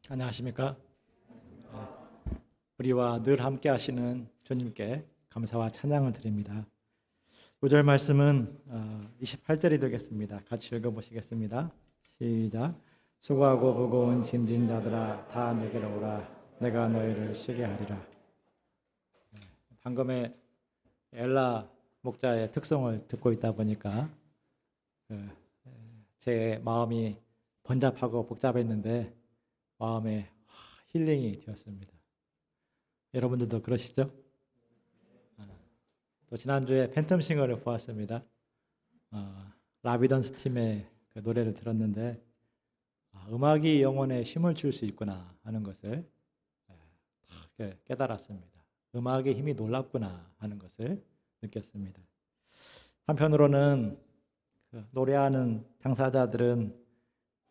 안녕하십니까? 우리와 늘 함께 하시는 주님께 감사와 찬양을 드립니다. 구절 말씀은 28절이 되겠습니다. 같이 읽어보시겠습니다. 시작. 수고하고 무거운 짐진 자들아 다 내게로 오라. 내가 너희를 쉬게 하리라. 방금의 엘라 목자의 특성을 듣고 있다 보니까 제 마음이 번잡하고 복잡했는데 마음에 힐링이 되었습니다. 여러분들도 그러시죠? 또 지난주에 팬텀 싱어를 보았습니다. 라비던스 팀의 그 노래를 들었는데 음악이 영혼에 힘을 줄 수 있구나 하는 것을 깨달았습니다. 음악의 힘이 놀랍구나 하는 것을 느꼈습니다. 한편으로는 노래하는 당사자들은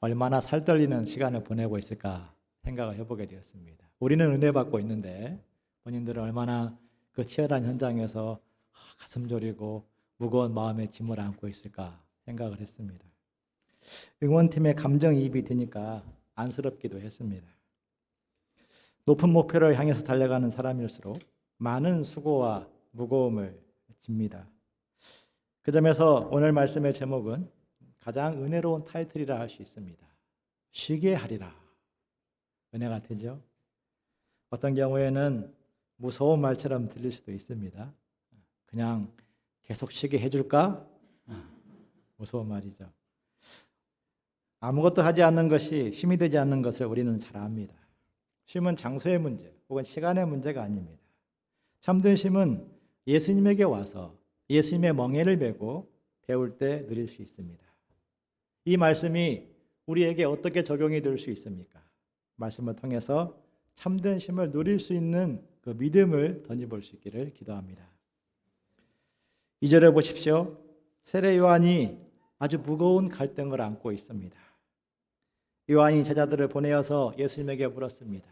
얼마나 살떨리는 시간을 보내고 있을까 생각을 해보게 되었습니다. 우리는 은혜 받고 있는데 본인들은 얼마나 그 치열한 현장에서 가슴 졸이고 무거운 마음의 짐을 안고 있을까 생각을 했습니다. 응원팀의 감정이입이 되니까 안쓰럽기도 했습니다. 높은 목표를 향해서 달려가는 사람일수록 많은 수고와 무거움을 집니다. 그 점에서 오늘 말씀의 제목은 가장 은혜로운 타이틀이라 할 수 있습니다. 쉬게 하리라. 은혜가 되죠? 어떤 경우에는 무서운 말처럼 들릴 수도 있습니다. 그냥 계속 쉬게 해줄까? 무서운 말이죠. 아무것도 하지 않는 것이 쉼이 되지 않는 것을 우리는 잘 압니다. 쉼은 장소의 문제 혹은 시간의 문제가 아닙니다. 참된 쉼은 예수님에게 와서 예수님의 멍에를 메고 배울 때 누릴 수 있습니다. 이 말씀이 우리에게 어떻게 적용이 될 수 있습니까? 말씀을 통해서 참된 쉼을 누릴 수 있는 그 믿음을 던져볼 수 있기를 기도합니다. 2절에 보십시오. 세례 요한이 아주 무거운 갈등을 안고 있습니다. 요한이 제자들을 보내어서 예수님에게 물었습니다.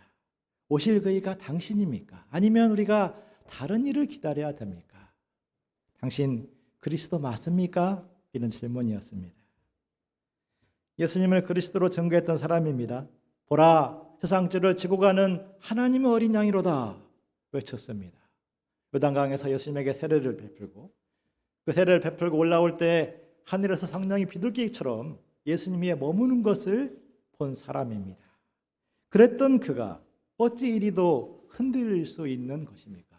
오실 그이가 당신입니까? 아니면 우리가 다른 일을 기다려야 됩니까? 당신 그리스도 맞습니까? 이런 질문이었습니다. 예수님을 그리스도로 증거했던 사람입니다. 보라, 세상죄를 지고 가는 하나님의 어린 양이로다 외쳤습니다. 요단강에서 예수님에게 세례를 베풀고 그 세례를 베풀고 올라올 때 하늘에서 성령이 비둘기처럼 예수님이 머무는 것을 본 사람입니다. 그랬던 그가 어찌 이리도 흔들릴 수 있는 것입니까?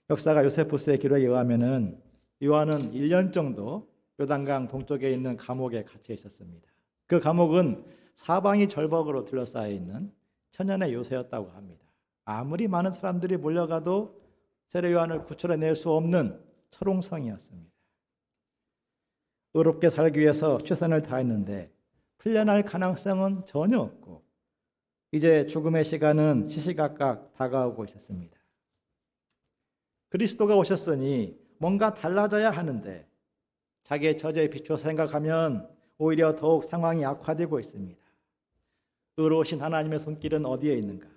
역사가 요세푸스의 기록에 의하면은 요한은 1년 정도 요단강 동쪽에 있는 감옥에 갇혀 있었습니다. 그 감옥은 사방이 절벽으로 둘러싸여 있는 천연의 요새였다고 합니다. 아무리 많은 사람들이 몰려가도 세례 요한을 구출해낼 수 없는 철옹성이었습니다. 의롭게 살기 위해서 최선을 다했는데 풀려날 가능성은 전혀 없고 이제 죽음의 시간은 시시각각 다가오고 있었습니다. 그리스도가 오셨으니 뭔가 달라져야 하는데 자기의 처지에 비추어 생각하면 오히려 더욱 상황이 악화되고 있습니다. 의로우신 하나님의 손길은 어디에 있는가?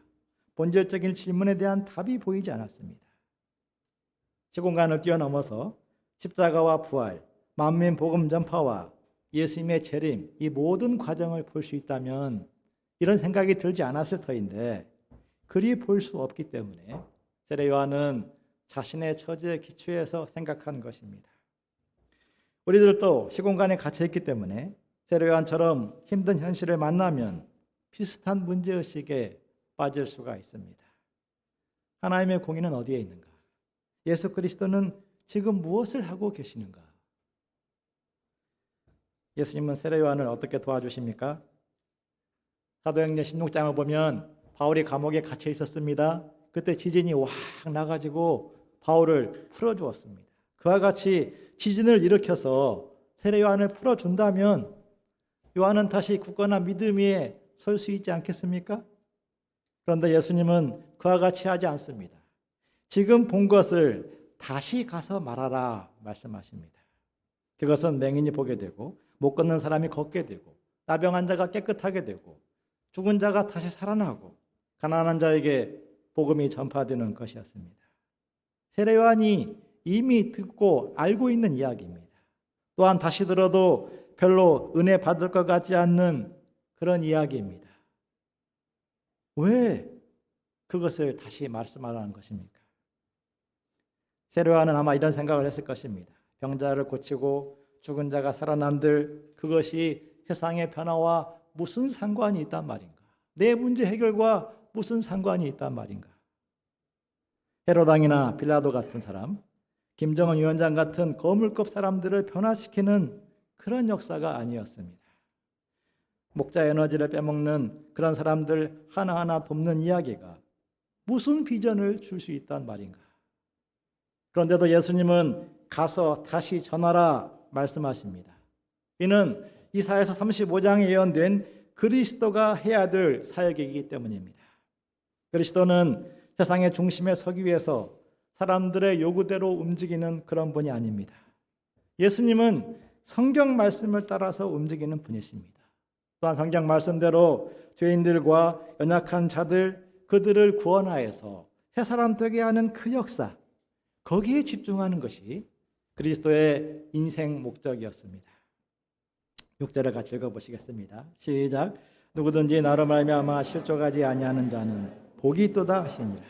본질적인 질문에 대한 답이 보이지 않았습니다. 시공간을 뛰어넘어서 십자가와 부활, 만민 복음 전파와 예수님의 재림, 이 모든 과정을 볼 수 있다면 이런 생각이 들지 않았을 터인데 그리 볼 수 없기 때문에 세례 요한은 자신의 처지에 기초해서 생각한 것입니다. 우리들도 시공간에 갇혀있기 때문에 세례 요한처럼 힘든 현실을 만나면 비슷한 문제의식에 빠질 수가 있습니다. 하나님의 공의는 어디에 있는가? 예수 그리스도는 지금 무엇을 하고 계시는가? 예수님은 세례 요한을 어떻게 도와주십니까? 사도행전 16장을 보면 바울이 감옥에 갇혀 있었습니다. 그때 지진이 확 나가지고 바울을 풀어주었습니다. 그와 같이 지진을 일으켜서 세례 요한을 풀어준다면 요한은 다시 굳건한 믿음 위에 설 수 있지 않겠습니까? 그런데 예수님은 그와 같이 하지 않습니다. 지금 본 것을 다시 가서 말하라 말씀하십니다. 그것은 맹인이 보게 되고 못 걷는 사람이 걷게 되고 나병한 자가 깨끗하게 되고 죽은 자가 다시 살아나고 가난한 자에게 복음이 전파되는 것이었습니다. 세례 요한이 이미 듣고 알고 있는 이야기입니다. 또한 다시 들어도 별로 은혜 받을 것 같지 않는 그런 이야기입니다. 왜 그것을 다시 말씀하라는 것입니까? 세례요한은 아마 이런 생각을 했을 것입니다. 병자를 고치고 죽은 자가 살아난들 그것이 세상의 변화와 무슨 상관이 있단 말인가? 내 문제 해결과 무슨 상관이 있단 말인가? 헤롯 왕이나 빌라도 같은 사람, 김정은 위원장 같은 거물급 사람들을 변화시키는 그런 역사가 아니었습니다. 목자 에너지를 빼먹는 그런 사람들 하나하나 돕는 이야기가 무슨 비전을 줄 수 있단 말인가? 그런데도 예수님은 가서 다시 전하라 말씀하십니다. 이는 이사야서 35장에 예언된 그리스도가 해야 될 사역이기 때문입니다. 그리스도는 세상의 중심에 서기 위해서 사람들의 요구대로 움직이는 그런 분이 아닙니다. 예수님은 성경 말씀을 따라서 움직이는 분이십니다. 또한 성경 말씀대로 죄인들과 연약한 자들, 그들을 구원하여서 새 사람 되게 하는 그 역사, 거기에 집중하는 것이 그리스도의 인생 목적이었습니다. 6절을 같이 읽어보시겠습니다. 시작. 누구든지 나로 말미암아 실족하지 아니하는 자는 복이 있도다 하시니라.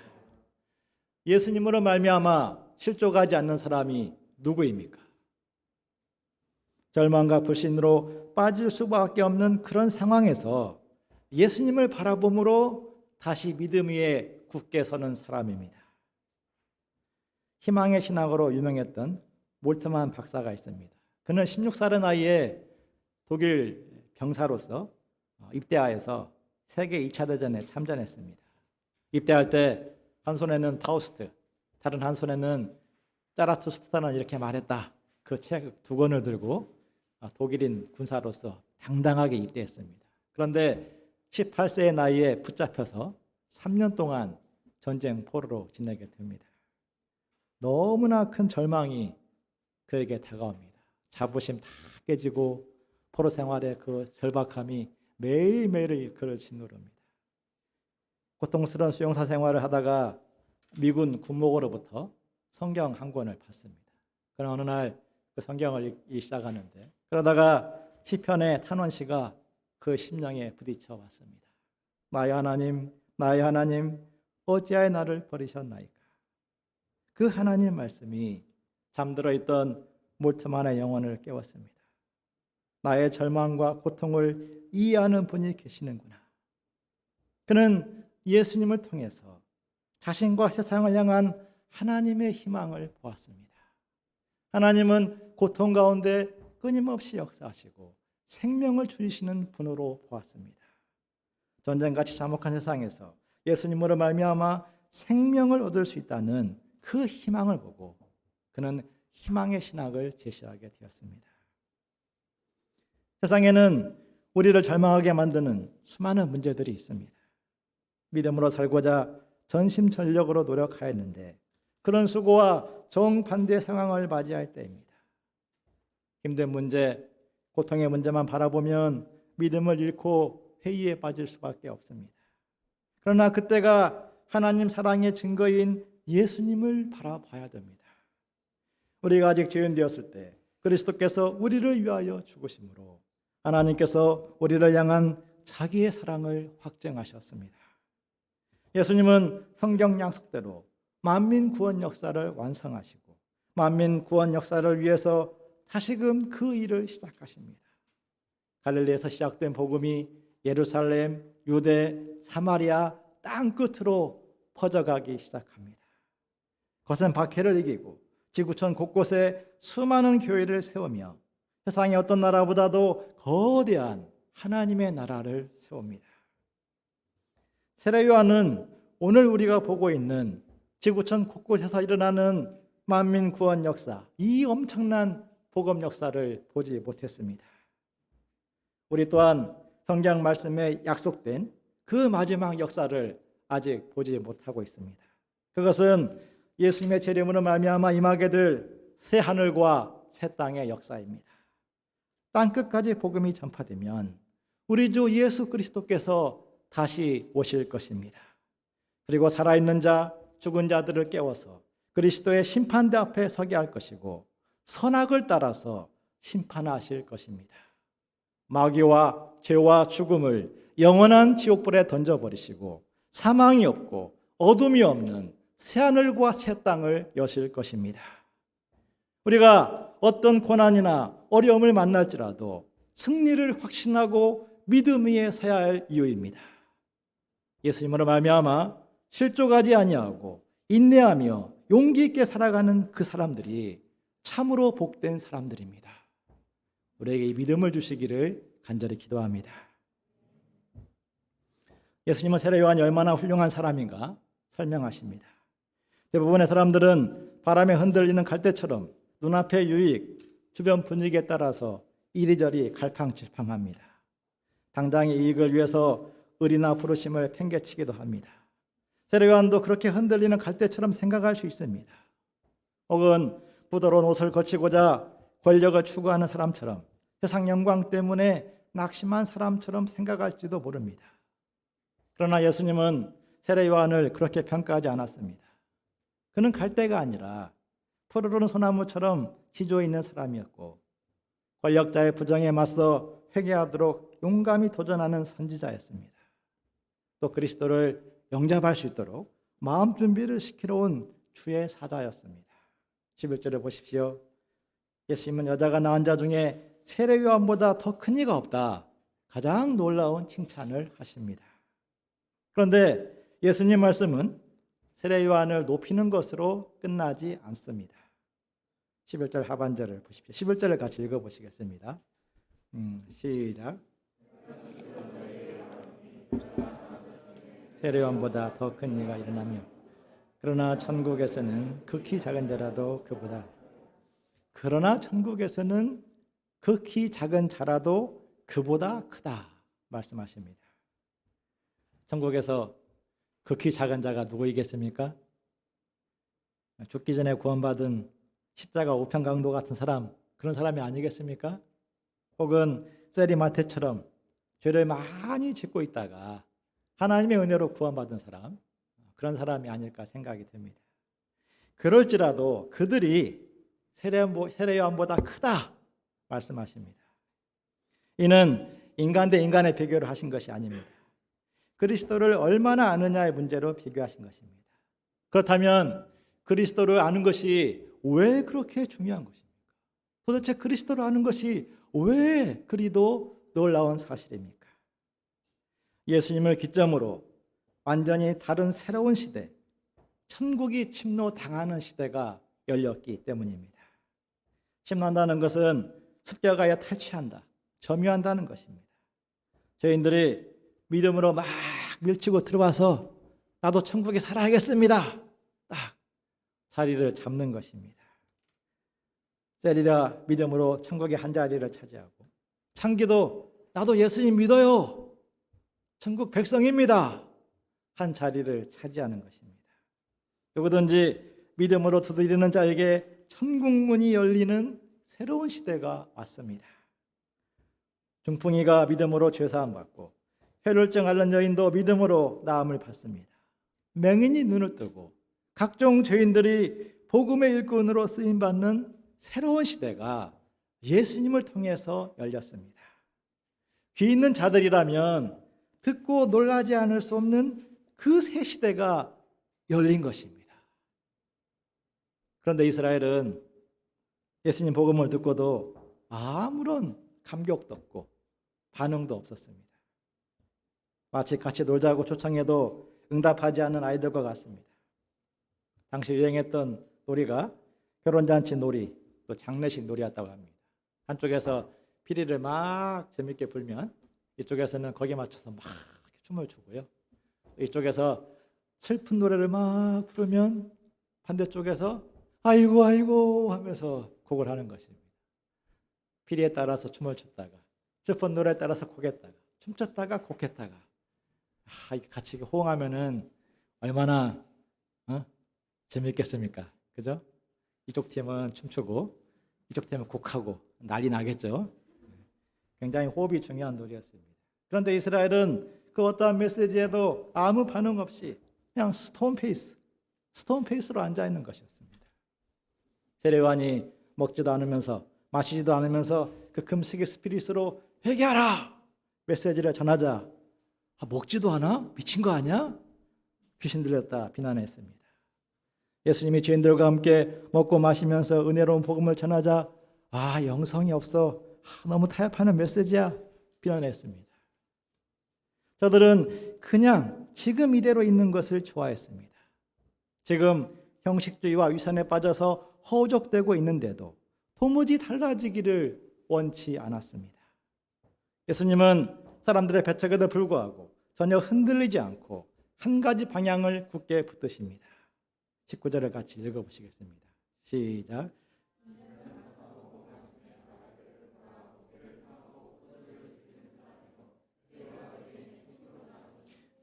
예수님으로 말미암아 실족하지 않는 사람이 누구입니까? 절망과 불신으로 빠질 수밖에 없는 그런 상황에서 예수님을 바라봄으로 다시 믿음 위에 굳게 서는 사람입니다. 희망의 신학으로 유명했던 몰트만 박사가 있습니다. 그는 16살의 나이에 독일 병사로서 입대하여서 세계 2차 대전에 참전했습니다. 입대할 때 한 손에는 파우스트, 다른 한 손에는 짜라투스트라는 이렇게 말했다. 그 책 2권을 들고 독일인 군사로서 당당하게 입대했습니다. 그런데 18세의 나이에 붙잡혀서 3년 동안 전쟁 포로로 지내게 됩니다. 너무나 큰 절망이 그에게 다가옵니다. 자부심 다 깨지고 포로 생활의 그 절박함이 매일매일 그를 짓누릅니다. 고통스러운 수용사 생활을 하다가 미군 군목으로부터 성경 한 권을 받습니다. 그러나 어느 날 그 성경을 읽기 시작하는데 그러다가 시편의 탄원시가 그 심령에 부딪혀 왔습니다. 나의 하나님, 나의 하나님, 어찌하여 나를 버리셨나이까? 그 하나님 말씀이 잠들어 있던 몰트만의 영혼을 깨웠습니다. 나의 절망과 고통을 이해하는 분이 계시는구나. 그는 예수님을 통해서 자신과 세상을 향한 하나님의 희망을 보았습니다. 하나님은 고통 가운데 끊임없이 역사하시고 생명을 주시는 분으로 보았습니다. 전쟁같이 참혹한 세상에서 예수님으로 말미암아 생명을 얻을 수 있다는 그 희망을 보고 그는 희망의 신학을 제시하게 되었습니다. 세상에는 우리를 절망하게 만드는 수많은 문제들이 있습니다. 믿음으로 살고자 전심전력으로 노력하였는데 그런 수고와 정반대의 상황을 맞이할 때입니다. 힘든 문제, 고통의 문제만 바라보면 믿음을 잃고 회의에 빠질 수밖에 없습니다. 그러나 그때가 하나님 사랑의 증거인 예수님을 바라봐야 됩니다. 우리가 아직 죄인 되었을 때 그리스도께서 우리를 위하여 죽으심으로 하나님께서 우리를 향한 자기의 사랑을 확증하셨습니다. 예수님은 성경 약속대로 만민 구원 역사를 완성하시고 만민 구원 역사를 위해서 다시금 그 일을 시작하십니다. 갈릴리에서 시작된 복음이 예루살렘, 유대, 사마리아 땅 끝으로 퍼져가기 시작합니다. 거센 박해를 이기고 지구촌 곳곳에 수많은 교회를 세우며 세상의 어떤 나라보다도 거대한 하나님의 나라를 세웁니다. 세례 요한은 오늘 우리가 보고 있는 지구촌 곳곳에서 일어나는 만민 구원 역사, 이 엄청난 복음 역사를 보지 못했습니다. 우리 또한 성경 말씀에 약속된 그 마지막 역사를 아직 보지 못하고 있습니다. 그것은 예수님의 재림으로 말미암아 임하게 될 새 하늘과 새 땅의 역사입니다. 땅 끝까지 복음이 전파되면 우리 주 예수 그리스도께서 다시 오실 것입니다. 그리고 살아있는 자, 죽은 자들을 깨워서 그리스도의 심판대 앞에 서게 할 것이고 선악을 따라서 심판하실 것입니다. 마귀와 죄와 죽음을 영원한 지옥불에 던져버리시고 사망이 없고 어둠이 없는 새하늘과 새 땅을 여실 것입니다. 우리가 어떤 고난이나 어려움을 만날지라도 승리를 확신하고 믿음 위에 서야 할 이유입니다. 예수님으로 말미암아 실족하지 아니하고 인내하며 용기 있게 살아가는 그 사람들이 참으로 복된 사람들입니다. 우리에게 이 믿음을 주시기를 간절히 기도합니다. 예수님은 세례 요한이 얼마나 훌륭한 사람인가 설명하십니다. 대부분의 사람들은 바람에 흔들리는 갈대처럼 눈앞의 유익, 주변 분위기에 따라서 이리저리 갈팡질팡합니다. 당장의 이익을 위해서 의리나 부르심을 팽개치기도 합니다. 세례 요한도 그렇게 흔들리는 갈대처럼 생각할 수 있습니다. 혹은 부드러운 옷을 거치고자 권력을 추구하는 사람처럼 세상 영광 때문에 낙심한 사람처럼 생각할지도 모릅니다. 그러나 예수님은 세례 요한을 그렇게 평가하지 않았습니다. 그는 갈대가 아니라 푸르른 소나무처럼 지조에 있는 사람이었고 권력자의 부정에 맞서 회개하도록 용감히 도전하는 선지자였습니다. 또 그리스도를 영접할 수 있도록 마음 준비를 시키러 온 주의 사자였습니다. 11절을 보십시오. 예수님은 여자가 낳은 자 중에 세례 요한보다 더 큰 이가 없다. 가장 놀라운 칭찬을 하십니다. 그런데 예수님 말씀은 세례 요한을 높이는 것으로 끝나지 않습니다. 11절 하반절을 보십시오. 11절을 같이 읽어보시겠습니다. 시작. 세례 요한보다 더 큰 이가 일어나며 그러나 천국에서는 극히 작은 자라도 그보다 크다 말씀하십니다. 천국에서 극히 작은 자가 누구이겠습니까? 죽기 전에 구원받은 십자가 우편강도 같은 사람, 그런 사람이 아니겠습니까? 혹은 세리마테처럼 죄를 많이 짓고 있다가 하나님의 은혜로 구원받은 사람, 그런 사람이 아닐까 생각이 듭니다. 그럴지라도 그들이 세례 요한보다 크다 말씀하십니다. 이는 인간 대 인간의 비교를 하신 것이 아닙니다. 그리스도를 얼마나 아느냐의 문제로 비교하신 것입니다. 그렇다면 그리스도를 아는 것이 왜 그렇게 중요한 것입니까? 도대체 그리스도를 아는 것이 왜 그리도 놀라운 사실입니까? 예수님을 기점으로 완전히 다른 새로운 시대, 천국이 침노당하는 시대가 열렸기 때문입니다. 침노한다는 것은 습격하여 탈취한다, 점유한다는 것입니다. 죄인들이 믿음으로 막 밀치고 들어와서 나도 천국에 살아야겠습니다. 딱 자리를 잡는 것입니다. 세리라 믿음으로 천국의 한 자리를 차지하고 창기도 나도 예수님 믿어요. 천국 백성입니다. 한 자리를 차지하는 것입니다. 누구든지 믿음으로 두드리는 자에게 천국 문이 열리는 새로운 시대가 왔습니다. 중풍이가 믿음으로 죄사함 받고 혈혈증 앓는 여인도 믿음으로 나음을 받습니다. 맹인이 눈을 뜨고 각종 죄인들이 복음의 일꾼으로 쓰임받는 새로운 시대가 예수님을 통해서 열렸습니다. 귀 있는 자들이라면 듣고 놀라지 않을 수 없는 그 새 시대가 열린 것입니다. 그런데 이스라엘은 예수님 복음을 듣고도 아무런 감격도 없고 반응도 없었습니다. 마치 같이 놀자고 초청해도 응답하지 않는 아이들과 같습니다. 당시 유행했던 놀이가 결혼잔치 놀이, 또 장례식 놀이였다고 합니다. 한쪽에서 피리를 막 재밌게 불면 이쪽에서는 거기에 맞춰서 막 춤을 추고요. 이쪽에서 슬픈 노래를 막 부르면 반대쪽에서 아이고 아이고 하면서 곡을 하는 것입니다. 피리에 따라서 춤을 췄다가 슬픈 노래에 따라서 곡했다가 춤췄다가 곡했다가 같이 호응하면은 얼마나 재밌겠습니까? 그죠? 이쪽 팀은 춤추고 이쪽 팀은 곡하고 난리 나겠죠? 굉장히 호흡이 중요한 놀이였습니다. 그런데 이스라엘은 그 어떠한 메시지에도 아무 반응 없이 그냥 스톤 페이스로 앉아있는 것이었습니다. 세례 요한이 먹지도 않으면서 마시지도 않으면서 그 금식의 스피릿으로 회개하라! 메시지를 전하자. 먹지도 않아? 미친 거 아니야? 귀신 들렸다 비난했습니다. 예수님이 죄인들과 함께 먹고 마시면서 은혜로운 복음을 전하자 영성이 없어. 너무 타협하는 메시지야 비난했습니다. 저들은 그냥 지금 이대로 있는 것을 좋아했습니다. 지금 형식주의와 위선에 빠져서 허우적대고 있는데도 도무지 달라지기를 원치 않았습니다. 예수님은 사람들의 배척에도 불구하고 전혀 흔들리지 않고 한 가지 방향을 굳게 붙드십니다. 19절을 같이 읽어보시겠습니다. 시작.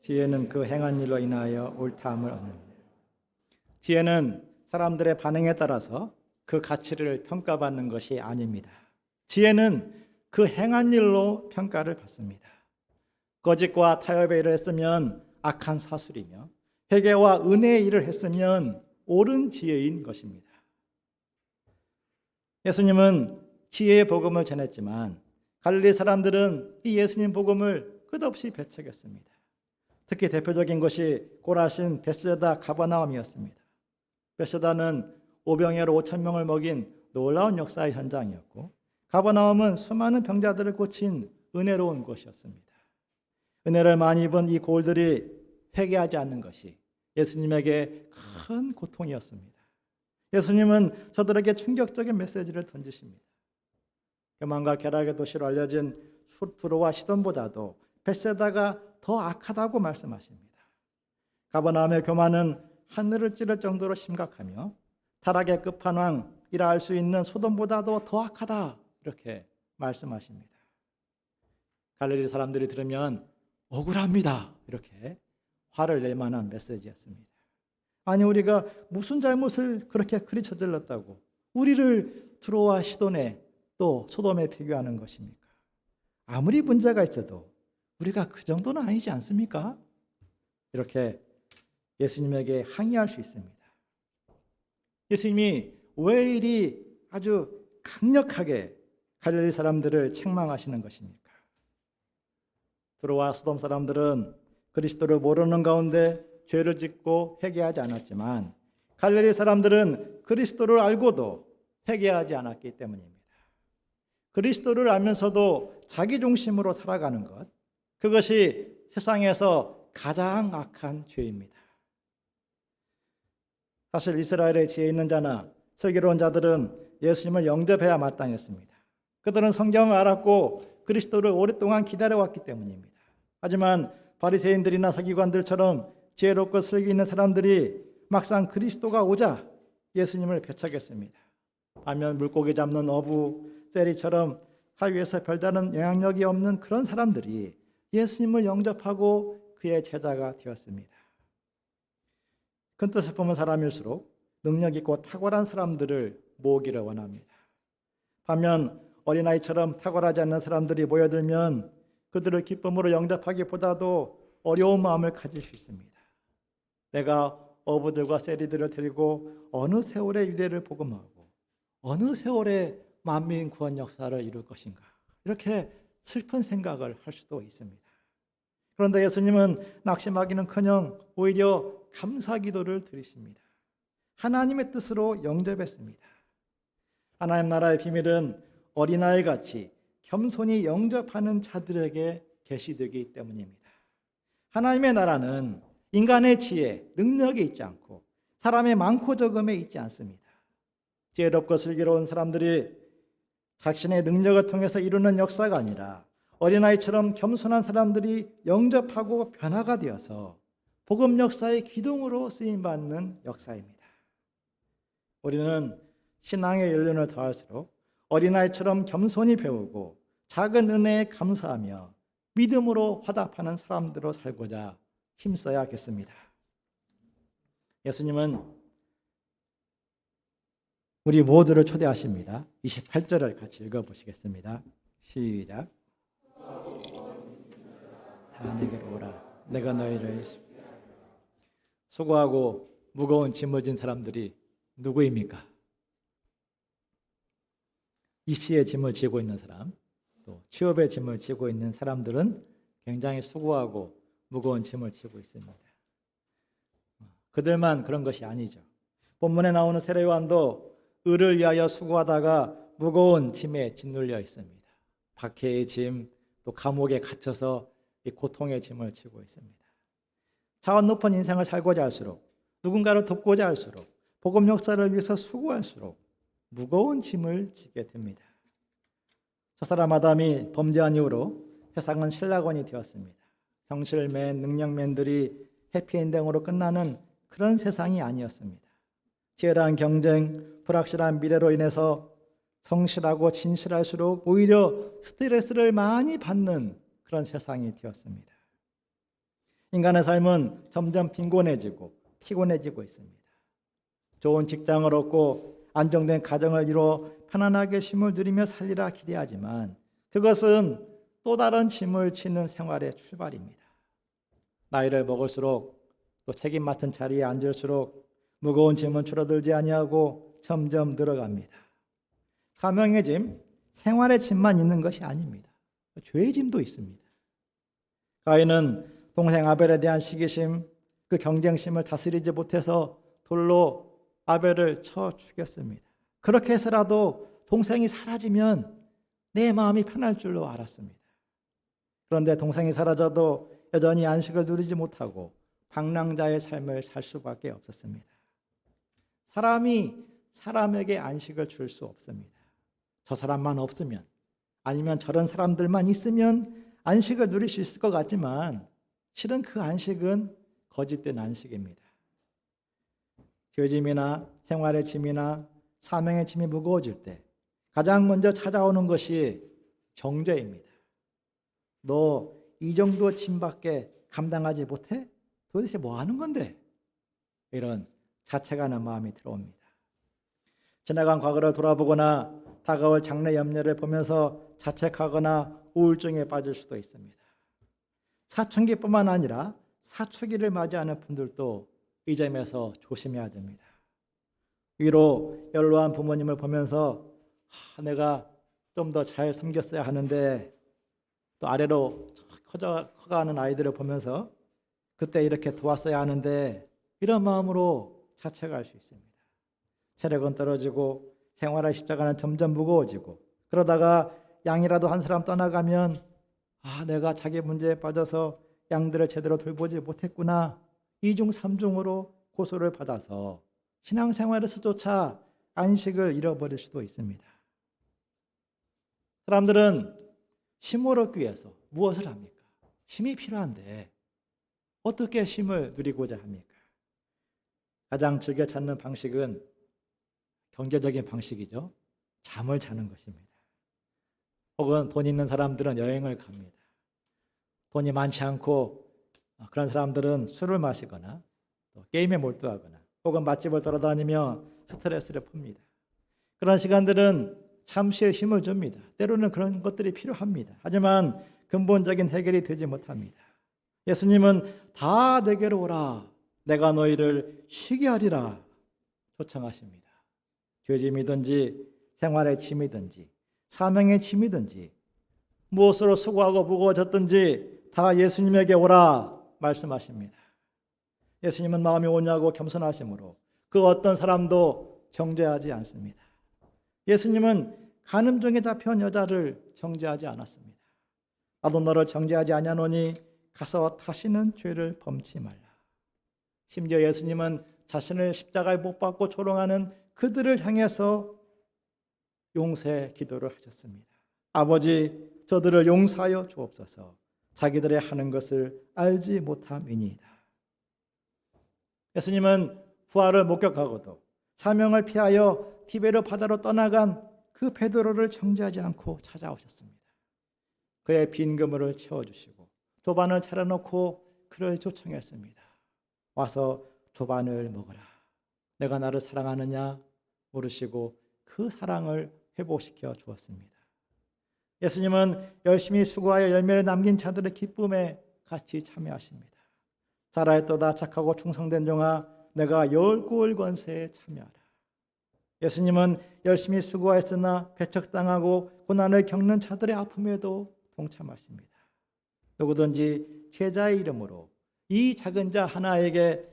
지혜는 그 행한 일로 인하여 옳다함을 얻습니다. 지혜는 사람들의 반응에 따라서 그 가치를 평가받는 것이 아닙니다. 지혜는 그 행한 일로 평가를 받습니다. 거짓과 타협의 일을 했으면 악한 사술이며 회개와 은혜의 일을 했으면 옳은 지혜인 것입니다. 예수님은 지혜의 복음을 전했지만 갈릴리 사람들은 이 예수님 복음을 끝없이 배척했습니다. 특히 대표적인 것이 고라신, 벳세다, 가버나움이었습니다. 벳세다는 오병이어로 5,000명을 먹인 놀라운 역사의 현장이었고, 가버나움은 수많은 병자들을 고친 은혜로운 곳이었습니다. 은혜를 많이 입은 이 고을들이 회개하지 않는 것이 예수님에게 큰 고통이었습니다. 예수님은 저들에게 충격적인 메시지를 던지십니다. 교만과 쾌락의 도시로 알려진 투로와 시돈보다도 벳세다가 더 악하다고 말씀하십니다. 가버나움의 교만은 하늘을 찌를 정도로 심각하며 타락의 끝판왕이라 할 수 있는 소돔보다도 더 악하다, 이렇게 말씀하십니다. 갈릴리 사람들이 들으면 억울합니다, 이렇게 화를 낼 만한 메시지였습니다. 아니, 우리가 무슨 잘못을 그렇게 그리 저질렀다고 우리를 두로와 시돈에 또 소돔에 비교하는 것입니까? 아무리 문제가 있어도 우리가 그 정도는 아니지 않습니까? 이렇게 예수님에게 항의할 수 있습니다. 예수님이 왜 이리 아주 강력하게 갈릴리 사람들을 책망하시는 것입니까? 두로와 소돔 사람들은 그리스도를 모르는 가운데 죄를 짓고 회개하지 않았지만 갈릴리 사람들은 그리스도를 알고도 회개하지 않았기 때문입니다. 그리스도를 알면서도 자기 중심으로 살아가는 것, 그것이 세상에서 가장 악한 죄입니다. 사실 이스라엘의 지혜 있는 자나 슬기로운 자들은 예수님을 영접해야 마땅했습니다. 그들은 성경을 알았고 그리스도를 오랫동안 기다려왔기 때문입니다. 하지만 바리새인들이나 서기관들처럼 지혜롭고 슬기 있는 사람들이 막상 그리스도가 오자 예수님을 배척했습니다. 반면 물고기 잡는 어부, 세리처럼 사회에서 별다른 영향력이 없는 그런 사람들이 예수님을 영접하고 그의 제자가 되었습니다. 큰 뜻을 품은 사람일수록 능력 있고 탁월한 사람들을 모으기를 원합니다. 반면 어린아이처럼 탁월하지 않는 사람들이 모여들면 그들을 기쁨으로 영접하기보다도 어려운 마음을 가질 수 있습니다. 내가 어부들과 세리들을 데리고 어느 세월에 유대를 복음하고 어느 세월에 만민 구원 역사를 이룰 것인가, 이렇게 슬픈 생각을 할 수도 있습니다. 그런데 예수님은 낙심하기는커녕 오히려 감사 기도를 드리십니다. 하나님의 뜻으로 영접했습니다. 하나님 나라의 비밀은 어린아이같이 겸손히 영접하는 자들에게 계시되기 때문입니다. 하나님의 나라는 인간의 지혜, 능력에 있지 않고 사람의 많고 적음에 있지 않습니다. 지혜롭고 슬기로운 사람들이 자신의 능력을 통해서 이루는 역사가 아니라 어린아이처럼 겸손한 사람들이 영접하고 변화가 되어서 복음 역사의 기둥으로 쓰임받는 역사입니다. 우리는 신앙의 연륜을 더할수록 어린아이처럼 겸손히 배우고 작은 은혜에 감사하며 믿음으로 화답하는 사람들로 살고자 힘써야겠습니다. 예수님은 우리 모두를 초대하십니다. 28절을 같이 읽어보시겠습니다. 시작. 다 내게로 오라. 내가 너희를. 수고하고 무거운 짐을 진 사람들이 누구입니까? 입시의 짐을 지고 있는 사람, 또 취업의 짐을 지고 있는 사람들은 굉장히 수고하고 무거운 짐을 지고 있습니다. 그들만 그런 것이 아니죠. 본문에 나오는 세례요한도 을을 위하여 수고하다가 무거운 짐에 짓눌려 있습니다. 박해의 짐, 또 감옥에 갇혀서 이 고통의 짐을 지고 있습니다. 차원 높은 인생을 살고자 할수록, 누군가를 돕고자 할수록, 복음 역사를 위해서 수고할수록 무거운 짐을 지게 됩니다. 저 사람 아담이 범죄한 이후로 세상은 신라권이 되었습니다. 성실맨, 능력맨들이 해피엔딩으로 끝나는 그런 세상이 아니었습니다. 치열한 경쟁, 불확실한 미래로 인해서 성실하고 진실할수록 오히려 스트레스를 많이 받는 그런 세상이 되었습니다. 인간의 삶은 점점 빈곤해지고 피곤해지고 있습니다. 좋은 직장을 얻고 안정된 가정을 이루어 편안하게 쉼을 누리며 살리라 기대하지만 그것은 또 다른 짐을 지는 생활의 출발입니다. 나이를 먹을수록 또 책임 맡은 자리에 앉을수록 무거운 짐은 줄어들지 아니하고 점점 늘어갑니다. 사명의 짐, 생활의 짐만 있는 것이 아닙니다. 죄의 짐도 있습니다. 가인은 동생 아벨에 대한 시기심, 그 경쟁심을 다스리지 못해서 돌로 아벨을 쳐 죽였습니다. 그렇게 해서라도 동생이 사라지면 내 마음이 편할 줄로 알았습니다. 그런데 동생이 사라져도 여전히 안식을 누리지 못하고 방랑자의 삶을 살 수밖에 없었습니다. 사람이 사람에게 안식을 줄 수 없습니다. 저 사람만 없으면, 아니면 저런 사람들만 있으면 안식을 누릴 수 있을 것 같지만 실은 그 안식은 거짓된 안식입니다. 죄짐이나 생활의 짐이나 사명의 짐이 무거워질 때 가장 먼저 찾아오는 것이 정죄입니다. 너 이 정도 짐밖에 감당하지 못해? 도대체 뭐 하는 건데? 이런 자책하는 마음이 들어옵니다. 지나간 과거를 돌아보거나 다가올 장래 염려를 보면서 자책하거나 우울증에 빠질 수도 있습니다. 사춘기뿐만 아니라 사춘기를 맞이하는 분들도 이 점에서 조심해야 됩니다. 위로 연로한 부모님을 보면서 내가 좀 더 잘 섬겼어야 하는데, 또 아래로 커가는 아이들을 보면서 그때 이렇게 도왔어야 하는데, 이런 마음으로 자책할 수 있습니다. 체력은 떨어지고 생활의 십자가는 점점 무거워지고, 그러다가 양이라도 한 사람 떠나가면 내가 자기 문제에 빠져서 양들을 제대로 돌보지 못했구나, 2중 3중으로 고소를 받아서 신앙생활에서조차 안식을 잃어버릴 수도 있습니다. 사람들은 쉼을 얻기 위해서 무엇을 합니까? 쉼이 필요한데 어떻게 쉼을 누리고자 합니까? 가장 즐겨 찾는 방식은 경제적인 방식이죠. 잠을 자는 것입니다. 혹은 돈 있는 사람들은 여행을 갑니다. 돈이 많지 않고 그런 사람들은 술을 마시거나 또 게임에 몰두하거나 혹은 맛집을 돌아다니며 스트레스를 풉니다. 그런 시간들은 잠시의 힘을 줍니다. 때로는 그런 것들이 필요합니다. 하지만 근본적인 해결이 되지 못합니다. 예수님은 다 내게로 오라, 내가 너희를 쉬게 하리라 초청하십니다. 죄짐이든지 생활의 짐이든지 사명의 짐이든지 무엇으로 수고하고 무거워졌든지 다 예수님에게 오라 말씀하십니다. 예수님은 마음이 온유하고 겸손하심으로 그 어떤 사람도 정죄하지 않습니다. 예수님은 간음중에 잡혀온 여자를 정죄하지 않았습니다. 나도 너를 정죄하지 아니하노니 가서 다시는 죄를 범치 말라. 심지어 예수님은 자신을 십자가에 못 박고 조롱하는 그들을 향해서 용서의 기도를 하셨습니다. 아버지, 저들을 용서하여 주옵소서. 자기들의 하는 것을 알지 못함이니이다. 예수님은 부활을 목격하고도 사명을 피하여 티베르 바다로 떠나간 그 베드로를 정죄하지 않고 찾아오셨습니다. 그의 빈 그물을 채워주시고 조반을 차려놓고 그를 초청했습니다. 와서 조반을 먹어라. 내가 나를 사랑하느냐 물으시고 그 사랑을 회복시켜 주었습니다. 예수님은 열심히 수고하여 열매를 남긴 자들의 기쁨에 같이 참여하십니다. 잘하였도다 착하고 충성된 종아, 내가 열골 권세에 참여하라. 예수님은 열심히 수고하였으나 배척당하고 고난을 겪는 자들의 아픔에도 동참하십니다. 누구든지 제자의 이름으로 이 작은 자 하나에게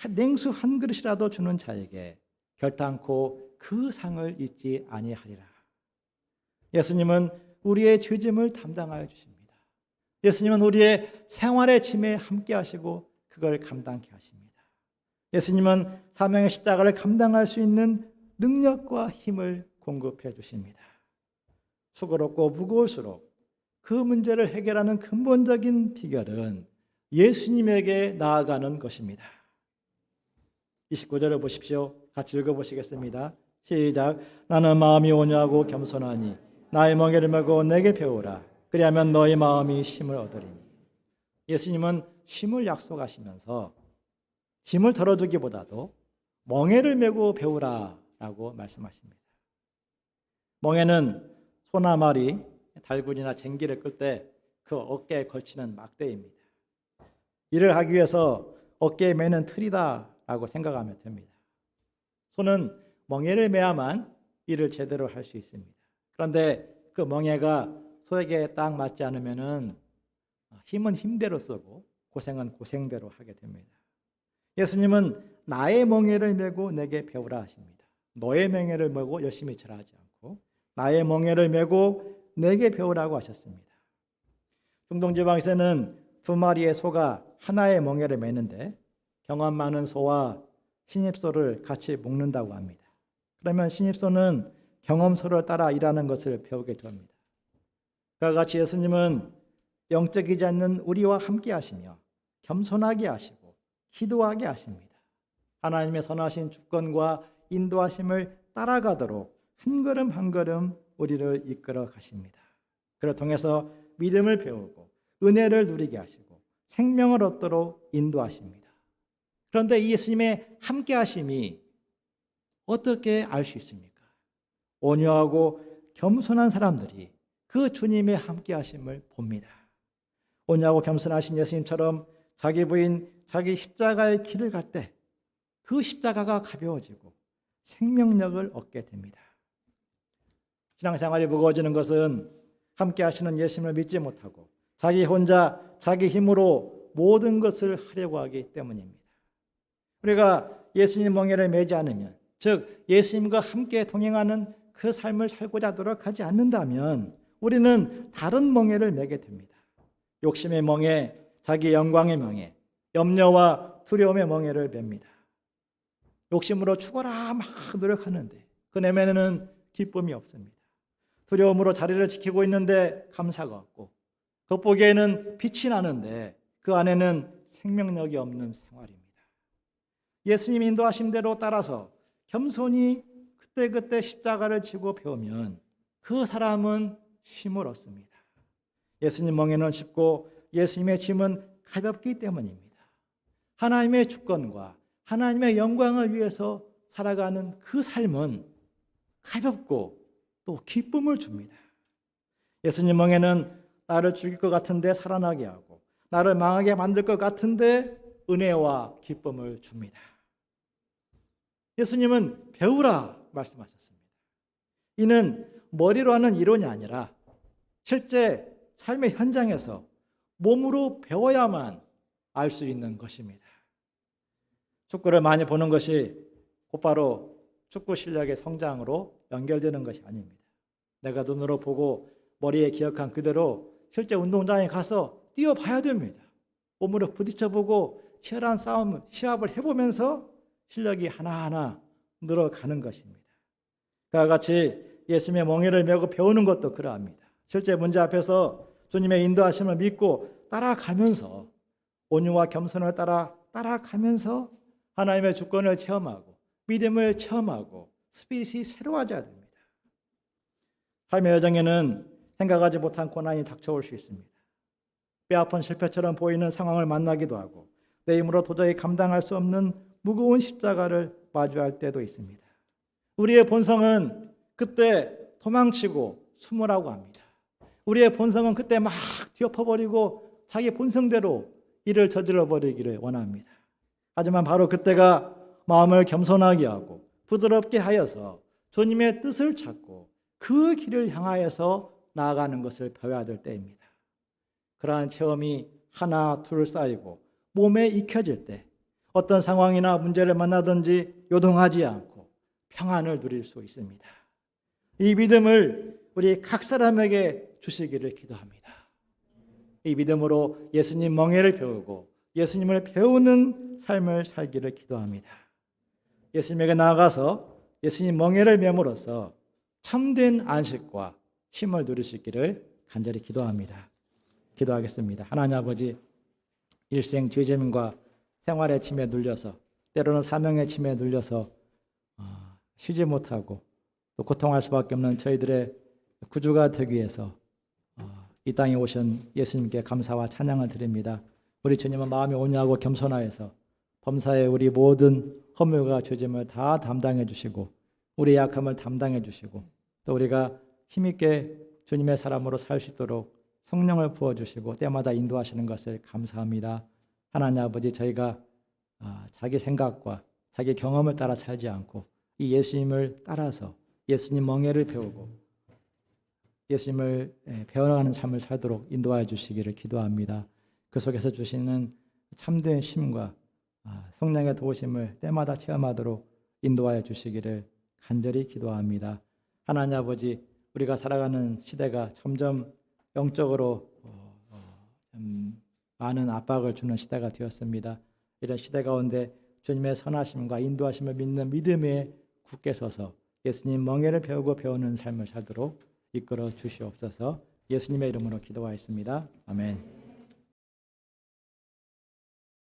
냉수 한 그릇이라도 주는 자에게 결단코 그 상을 잊지 아니하리라. 예수님은 우리의 죄짐을 담당하여 주십니다. 예수님은 우리의 생활의 짐에 함께 하시고 그걸 감당케 하십니다. 예수님은 사명의 십자가를 감당할 수 있는 능력과 힘을 공급해 주십니다. 수고롭고 무거울수록 그 문제를 해결하는 근본적인 비결은 예수님에게 나아가는 것입니다. 29절을 보십시오. 같이 읽어보시겠습니다. 시작. 나는 마음이 온유하고 겸손하니 나의 멍에를 메고 내게 배우라. 그리하면 너의 마음이 쉼을 얻으리니. 예수님은 쉼을 약속하시면서 짐을 덜어주기보다도 멍에를 메고 배우라 라고 말씀하십니다. 멍에는 소나 말이 달굴이나 쟁기를 끌 때 그 어깨에 걸치는 막대입니다. 일을 하기 위해서 어깨에 매는 틀이다 라고 생각하면 됩니다. 소는 멍에를 매야만 일을 제대로 할 수 있습니다. 그런데 그 멍에가 소에게 딱 맞지 않으면은 힘은 힘대로 쓰고 고생은 고생대로 하게 됩니다. 예수님은 나의 멍에를 메고 내게 배우라 하십니다. 너의 멍에를 메고 열심히 절하지 않고 나의 멍에를 메고 내게 배우라고 하셨습니다. 중동 지방에서는 두 마리의 소가 하나의 멍에를 매는데 경험 많은 소와 신입소를 같이 묶는다고 합니다. 그러면 신입소는 경험소를 따라 일하는 것을 배우게 됩니다. 그와 같이 예수님은 영적이지 않는 우리와 함께 하시며 겸손하게 하시고 기도하게 하십니다. 하나님의 선하신 주권과 인도하심을 따라가도록 한 걸음 한 걸음 우리를 이끌어 가십니다. 그를 통해서 믿음을 배우고 은혜를 누리게 하시고 생명을 얻도록 인도하십니다. 그런데 이 예수님의 함께 하심이 어떻게 알 수 있습니까? 온유하고 겸손한 사람들이 그 주님의 함께 하심을 봅니다. 온유하고 겸손하신 예수님처럼 자기 부인, 자기 십자가의 길을 갈 때 그 십자가가 가벼워지고 생명력을 얻게 됩니다. 신앙생활이 무거워지는 것은 함께 하시는 예수님을 믿지 못하고 자기 혼자 자기 힘으로 모든 것을 하려고 하기 때문입니다. 우리가 예수님 멍에를 매지 않으면, 즉 예수님과 함께 동행하는 그 삶을 살고자 노력하지 않는다면 우리는 다른 멍에를 매게 됩니다. 욕심의 멍에, 자기 영광의 멍에, 염려와 두려움의 멍에를 맵니다. 욕심으로 죽어라 막 노력하는데 그 내면에는 기쁨이 없습니다. 두려움으로 자리를 지키고 있는데 감사가 없고, 겉보기에는 빛이 나는데 그 안에는 생명력이 없는 생활입니다. 예수님 인도하신 대로 따라서 겸손히 그때그때 십자가를 지고 배우면 그 사람은 쉼을 얻습니다. 예수님 멍에는 쉽고 예수님의 짐은 가볍기 때문입니다. 하나님의 주권과 하나님의 영광을 위해서 살아가는 그 삶은 가볍고 또 기쁨을 줍니다. 예수님 멍에는 나를 죽일 것 같은데 살아나게 하고 나를 망하게 만들 것 같은데 은혜와 기쁨을 줍니다. 예수님은 배우라 말씀하셨습니다. 이는 머리로 하는 이론이 아니라 실제 삶의 현장에서 몸으로 배워야만 알 수 있는 것입니다. 축구를 많이 보는 것이 곧바로 축구 실력의 성장으로 연결되는 것이 아닙니다. 내가 눈으로 보고 머리에 기억한 그대로 실제 운동장에 가서 뛰어봐야 됩니다. 몸으로 부딪혀보고 치열한 싸움, 시합을 해보면서 실력이 하나하나 늘어가는 것입니다. 그와 같이 예수님의 멍에를 메고 배우는 것도 그러합니다. 실제 문제 앞에서 주님의 인도하심을 믿고 따라가면서 온유와 겸손을 따라가면서 하나님의 주권을 체험하고 믿음을 체험하고 스피릿이 새로워져야 됩니다. 삶의 여정에는 생각하지 못한 고난이 닥쳐올 수 있습니다. 뼈아픈 실패처럼 보이는 상황을 만나기도 하고 내 힘으로 도저히 감당할 수 없는 무거운 십자가를 마주할 때도 있습니다. 우리의 본성은 그때 도망치고 숨으라고 합니다. 우리의 본성은 그때 막 뒤엎어버리고 자기 본성대로 일을 저질러 버리기를 원합니다. 하지만 바로 그때가 마음을 겸손하게 하고 부드럽게 하여서 주님의 뜻을 찾고 그 길을 향하여서 나아가는 것을 배워야 될 때입니다. 그러한 체험이 하나 둘 쌓이고 몸에 익혀질 때 어떤 상황이나 문제를 만나든지 요동하지 않고 평안을 누릴 수 있습니다. 이 믿음을 우리 각 사람에게 주시기를 기도합니다. 이 믿음으로 예수님 멍에를 배우고 예수님을 배우는 삶을 살기를 기도합니다. 예수님에게 나아가서 예수님 멍에를 맴으로써 참된 안식과 쉼을 누릴 수 있기를 간절히 기도합니다. 기도하겠습니다. 하나님 아버지, 일생 죄짐과 생활의 침에 눌려서 때로는 사명의 침에 눌려서 쉬지 못하고 또 고통할 수밖에 없는 저희들의 구주가 되기 위해서 이 땅에 오신 예수님께 감사와 찬양을 드립니다. 우리 주님은 마음이 온유하고 겸손하여서 범사의 우리 모든 허물과 죄짐을 다 담당해 주시고 우리의 약함을 담당해 주시고 또 우리가 힘있게 주님의 사람으로 살 수 있도록 성령을 부어주시고 때마다 인도하시는 것을 감사합니다. 하나님 아버지, 저희가 자기 생각과 자기 경험을 따라 살지 않고 이 예수님을 따라서 예수님 멍에를 배우고 예수님을 배워나가는 삶을 살도록 인도하여 주시기를 기도합니다. 그 속에서 주시는 참된 쉼과 성령의 도우심을 때마다 체험하도록 인도하여 주시기를 간절히 기도합니다. 하나님 아버지, 우리가 살아가는 시대가 점점 영적으로 많은 압박을 주는 시대가 되었습니다. 이런 시대 가운데 주님의 선하심과 인도하심을 믿는 믿음에 굳게 서서 예수님 멍에를 배우고 배우는 삶을 살도록 이끌어 주시옵소서. 예수님의 이름으로 기도하였습니다. 아멘.